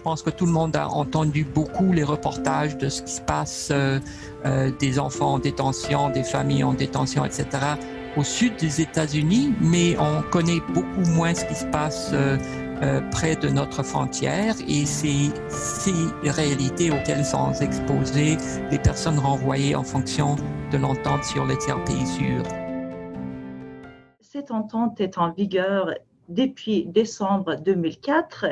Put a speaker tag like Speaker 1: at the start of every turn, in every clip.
Speaker 1: Je pense que tout le monde a entendu beaucoup les reportages de ce qui se passe, des enfants en détention, des familles en détention, etc., au sud des États-Unis, mais on connaît beaucoup moins ce qui se passe près de notre frontière et ces réalités auxquelles sont exposées les personnes renvoyées en fonction de l'entente sur les tiers pays sûrs.
Speaker 2: Cette entente est en vigueur depuis décembre 2004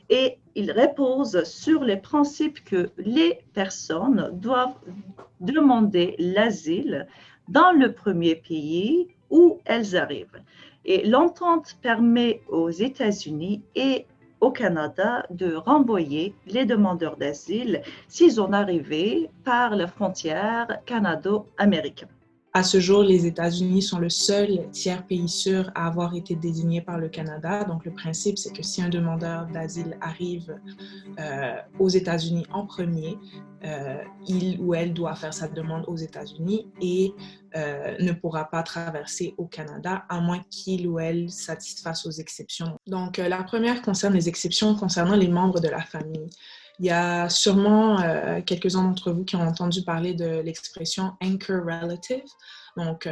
Speaker 2: et il repose sur le principe que les personnes doivent demander l'asile dans le premier pays où elles arrivent. Et l'entente permet aux États-Unis et au Canada de renvoyer les demandeurs d'asile s'ils ont arrivé par la frontière canado-américaine.
Speaker 3: À ce jour, les États-Unis sont le seul tiers pays sûr à avoir été désigné par le Canada. Donc, le principe, c'est que si un demandeur d'asile arrive aux États-Unis en premier, il ou elle doit faire sa demande aux États-Unis et ne pourra pas traverser au Canada à moins qu'il ou elle satisfasse aux exceptions. Donc, la première concerne les exceptions concernant les membres de la famille. Il y a sûrement quelques-uns d'entre vous qui ont entendu parler de l'expression « anchor relative ». Donc,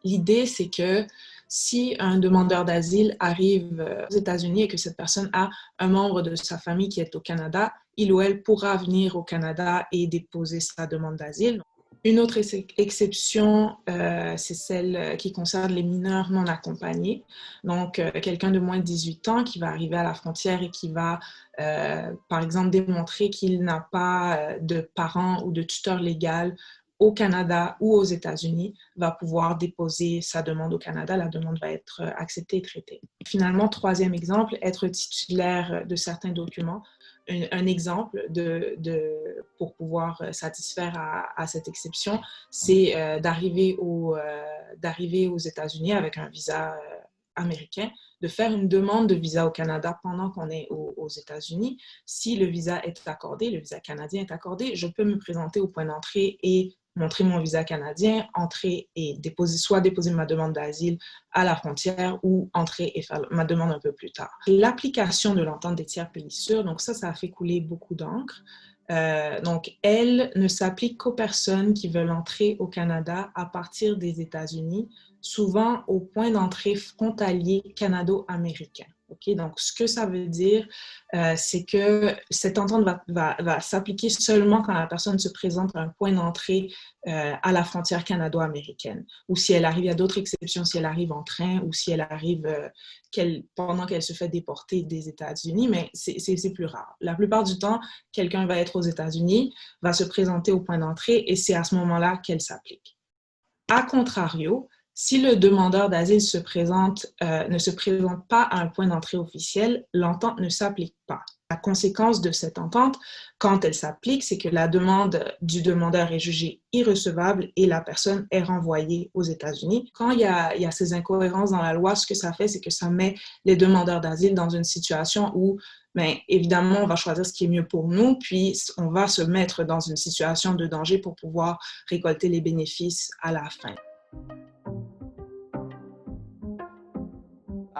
Speaker 3: l'idée, c'est que si un demandeur d'asile arrive aux États-Unis et que cette personne a un membre de sa famille qui est au Canada, il ou elle pourra venir au Canada et déposer sa demande d'asile. Une autre exception, c'est celle qui concerne les mineurs non accompagnés. Donc, quelqu'un de moins de 18 ans qui va arriver à la frontière et qui va, par exemple, démontrer qu'il n'a pas de parents ou de tuteur légal au Canada ou aux États-Unis, va pouvoir déposer sa demande au Canada. La demande va être acceptée et traitée. Finalement, troisième exemple, être titulaire de certains documents. Un exemple pour pouvoir satisfaire à cette exception, c'est d'arriver aux États-Unis avec un visa américain, de faire une demande de visa au Canada pendant qu'on est aux États-Unis. Si le visa est accordé, le visa canadien est accordé, je peux me présenter au point d'entrée et montrer mon visa canadien, entrer et déposer ma demande d'asile à la frontière ou entrer et faire ma demande un peu plus tard. L'application de l'entente des tiers pays sûrs, donc ça a fait couler beaucoup d'encre. Donc, elle ne s'applique qu'aux personnes qui veulent entrer au Canada à partir des États-Unis, souvent au point d'entrée frontalier canado-américain. Okay? Donc, ce que ça veut dire, c'est que cette entente va s'appliquer seulement quand la personne se présente à un point d'entrée à la frontière canado-américaine. Ou si elle arrive, il y a d'autres exceptions, si elle arrive en train ou si elle arrive pendant qu'elle se fait déporter des États-Unis, mais c'est plus rare. La plupart du temps, quelqu'un va être aux États-Unis, va se présenter au point d'entrée et c'est à ce moment-là qu'elle s'applique. A contrario, si le demandeur d'asile ne se présente pas à un point d'entrée officiel, l'entente ne s'applique pas. La conséquence de cette entente, quand elle s'applique, c'est que la demande du demandeur est jugée irrecevable et la personne est renvoyée aux États-Unis. Quand il y a ces incohérences dans la loi, ce que ça fait, c'est que ça met les demandeurs d'asile dans une situation où, évidemment, on va choisir ce qui est mieux pour nous, puis on va se mettre dans une situation de danger pour pouvoir récolter les bénéfices à la fin.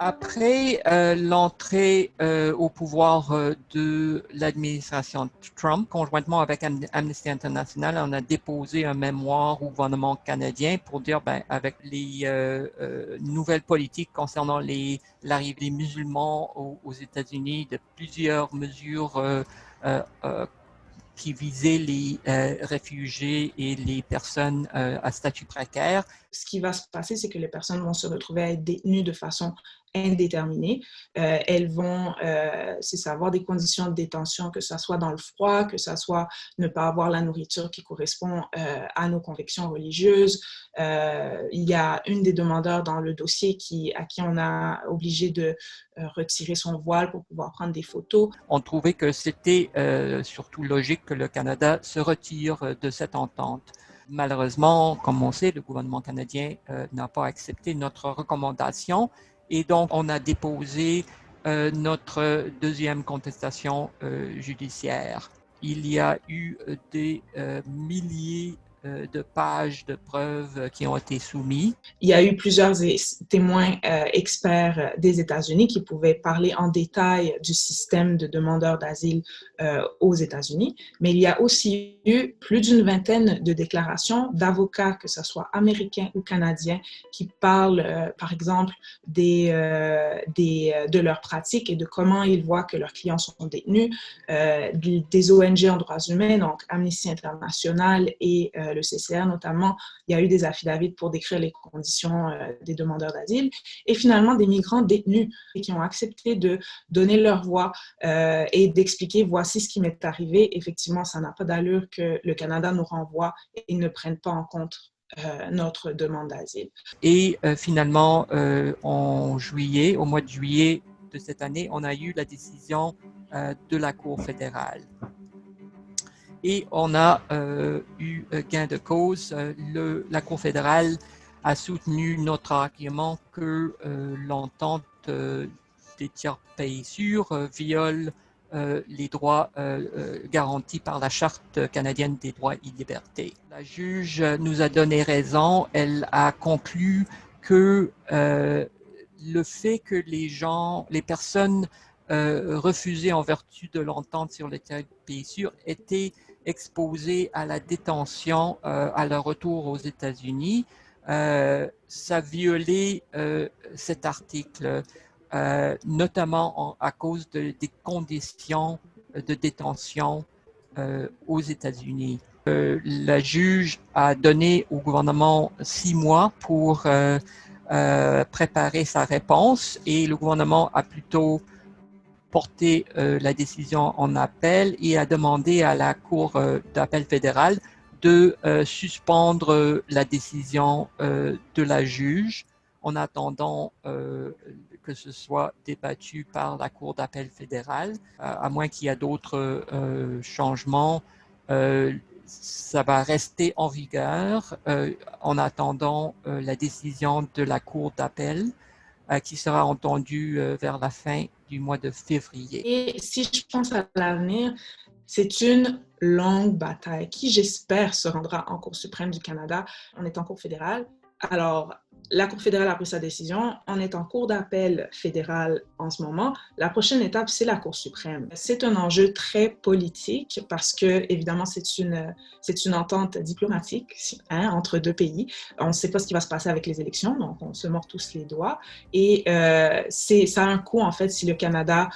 Speaker 1: Après l'entrée au pouvoir de l'administration Trump, conjointement avec Amnesty International, on a déposé un mémoire au gouvernement canadien pour dire, avec les nouvelles politiques concernant l'arrivée des musulmans aux États-Unis, de plusieurs mesures qui visaient les réfugiés et les personnes à statut précaire.
Speaker 3: Ce qui va se passer, c'est que les personnes vont se retrouver à être détenues de façon indéterminée. Elles vont, avoir des conditions de détention, que ce soit dans le froid, que ce soit ne pas avoir la nourriture qui correspond à nos convictions religieuses. Il y a une des demandeurs dans le dossier à qui on a obligé de retirer son voile pour pouvoir prendre des photos.
Speaker 1: On trouvait que c'était surtout logique que le Canada se retire de cette entente. Malheureusement, comme on sait, le gouvernement canadien n'a pas accepté notre recommandation et donc on a déposé notre deuxième contestation judiciaire. Il y a eu des milliers de pages de preuves qui ont été soumis.
Speaker 3: Il y a eu plusieurs témoins experts des États-Unis qui pouvaient parler en détail du système de demandeurs d'asile aux États-Unis, mais il y a aussi eu plus d'une vingtaine de déclarations d'avocats, que ce soit américains ou canadiens, qui parlent, par exemple, de leurs pratiques et de comment ils voient que leurs clients sont détenus, des ONG en droits humains, donc Amnesty International et le CCR notamment. Il y a eu des affidavits pour décrire les conditions des demandeurs d'asile, et finalement des migrants détenus qui ont accepté de donner leur voix et d'expliquer voici ce qui m'est arrivé. Effectivement, ça n'a pas d'allure que le Canada nous renvoie et ne prenne pas en compte notre demande d'asile.
Speaker 1: Et finalement, au mois de juillet de cette année, on a eu la décision de la Cour fédérale. Et on a eu gain de cause. La Cour fédérale a soutenu notre argument que l'entente des tiers pays sûrs viole les droits garantis par la Charte canadienne des droits et libertés. La juge nous a donné raison. Elle a conclu que le fait que les personnes refusées en vertu de l'entente sur les tiers pays sûrs étaient exposés à la détention à leur retour aux États-Unis, ça violait cet article, notamment à cause des conditions de détention aux États-Unis. La juge a donné au gouvernement 6 mois pour préparer sa réponse, et le gouvernement a plutôt porté la décision en appel et a demandé à la Cour d'appel fédérale de suspendre la décision de la juge en attendant que ce soit débattu par la Cour d'appel fédérale. À moins qu'il y ait d'autres changements, ça va rester en vigueur en attendant la décision de la Cour d'appel qui sera entendue vers la fin du mois de février.
Speaker 3: Et si je pense à l'avenir, c'est une longue bataille qui, j'espère, se rendra en Cour suprême du Canada. On est en Cour fédérale. Alors, la Cour fédérale a pris sa décision. On est en Cour d'appel fédérale en ce moment. La prochaine étape, c'est la Cour suprême. C'est un enjeu très politique parce que, évidemment, c'est une entente diplomatique entre deux pays. On ne sait pas ce qui va se passer avec les élections, donc on se mord tous les doigts. Et ça a un coût, en fait, si le Canada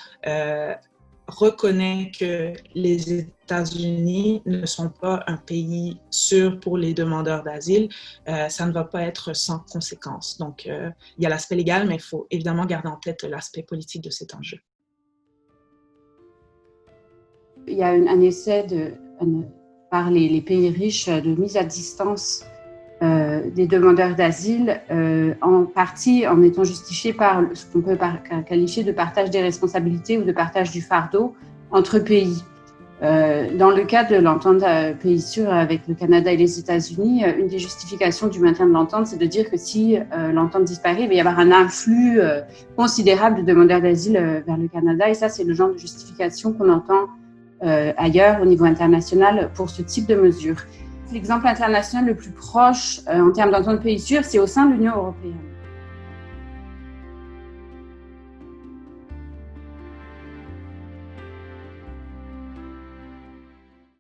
Speaker 3: reconnaît que les États-Unis ne sont pas un pays sûr pour les demandeurs d'asile, ça ne va pas être sans conséquences. Donc, il y a l'aspect légal, mais il faut évidemment garder en tête l'aspect politique de cet enjeu.
Speaker 4: Il y a un essai par les pays riches de mise à distance des demandeurs d'asile, en partie en étant justifié par ce qu'on peut qualifier de partage des responsabilités ou de partage du fardeau entre pays. Dans le cas de l'entente pays sûr avec le Canada et les États-Unis, une des justifications du maintien de l'entente, c'est de dire que si l'entente disparaît, il va y avoir un afflux considérable de demandeurs d'asile vers le Canada. Et ça, c'est le genre de justification qu'on entend ailleurs au niveau international pour ce type de mesures. L'exemple international le plus proche en termes d'entente pays sûr, c'est au sein de l'Union européenne.